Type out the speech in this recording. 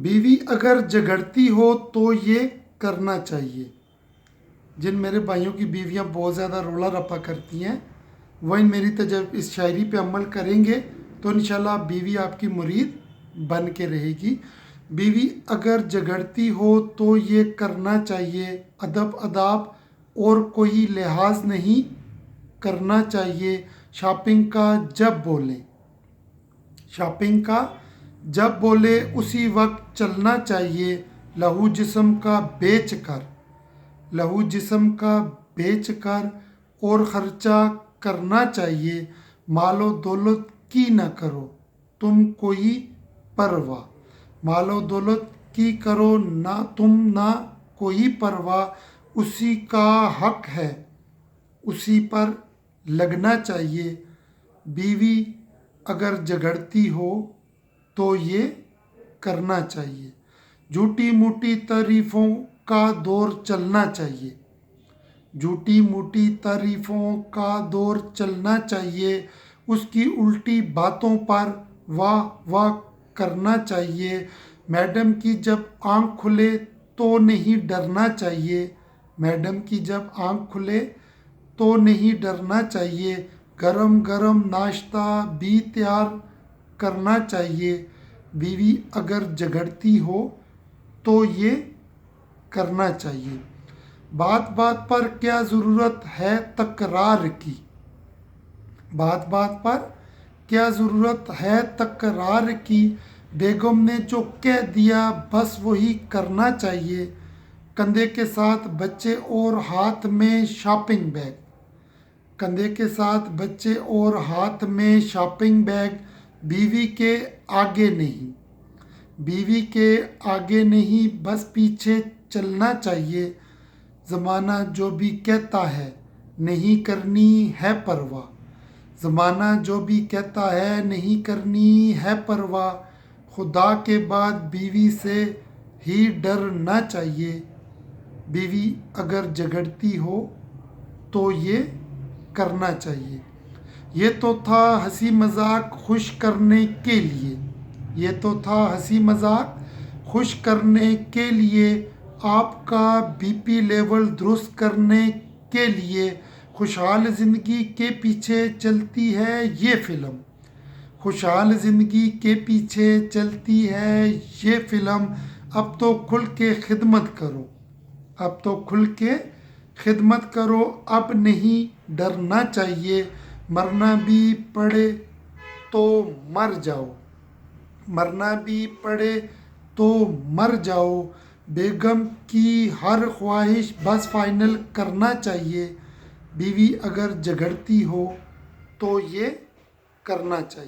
بیوی اگر جھگڑتی ہو تو یہ کرنا چاہیے۔ جن میرے بھائیوں کی بیویاں بہت زیادہ رولا رپا کرتی ہیں وہ میری اس شاعری پہ عمل کریں گے تو انشاءاللہ بیوی آپ کی مرید بن کے رہے گی۔ بیوی اگر جھگڑتی ہو تو یہ کرنا چاہیے، ادب آداب اور کوئی لحاظ نہیں کرنا چاہیے۔ شاپنگ کا جب بولے اسی وقت چلنا چاہیے۔ لہو جسم کا بیچ کر اور خرچہ کرنا چاہیے۔ مال و دولت کی نہ کرو تم کوئی پرواہ، مال و دولت کی کرو نہ تم نہ کوئی پرواہ، اسی کا حق ہے اسی پر لگنا چاہیے۔ بیوی اگر جھگڑتی ہو تو یہ کرنا چاہیے۔ جھوٹی موٹی تعریفوں کا دور چلنا چاہیے، جھوٹی موٹی تعریفوں کا دور چلنا چاہیے۔ اس کی الٹی باتوں پر واہ واہ کرنا چاہیے۔ میڈم کی جب آنکھ کھلے تو نہیں ڈرنا چاہیے، میڈم کی جب آنکھ کھلے تو نہیں ڈرنا چاہیے۔ گرم گرم ناشتہ بھی تیار کرنا چاہیے۔ بیوی اگر جھگڑتی ہو تو یہ کرنا چاہیے۔ بات بات پر کیا ضرورت ہے تکرار کی، بات بات پر کیا ضرورت ہے تکرار کی، بیگم نے جو کہہ دیا بس وہی کرنا چاہیے۔ کندھے کے ساتھ بچے اور ہاتھ میں شاپنگ بیگ، کندھے کے ساتھ بچے اور ہاتھ میں شاپنگ بیگ، بیوی کے آگے نہیں، بیوی کے آگے نہیں بس پیچھے چلنا چاہیے۔ زمانہ جو بھی کہتا ہے نہیں کرنی ہے پرواہ، زمانہ جو بھی کہتا ہے نہیں کرنی ہے پرواہ، خدا کے بعد بیوی سے ہی ڈرنا چاہیے۔ بیوی اگر جھگڑتی ہو تو یہ کرنا چاہیے۔ یہ تو تھا ہنسی مذاق خوش کرنے کے لیے، یہ تو تھا ہنسی مذاق خوش کرنے کے لیے، آپ کا بی پی لیول درست کرنے کے لیے۔ خوشحال زندگی کے پیچھے چلتی ہے یہ فلم، خوشحال زندگی کے پیچھے چلتی ہے یہ فلم، اب تو کھل کے خدمت کرو، اب تو کھل کے خدمت کرو، اب نہیں ڈرنا چاہیے۔ مرنا بھی پڑے تو مر جاؤ، مرنا بھی پڑے تو مر جاؤ، بیگم کی ہر خواہش بس فائنل کرنا چاہیے۔ بیوی اگر جھگڑتی ہو تو یہ کرنا چاہیے۔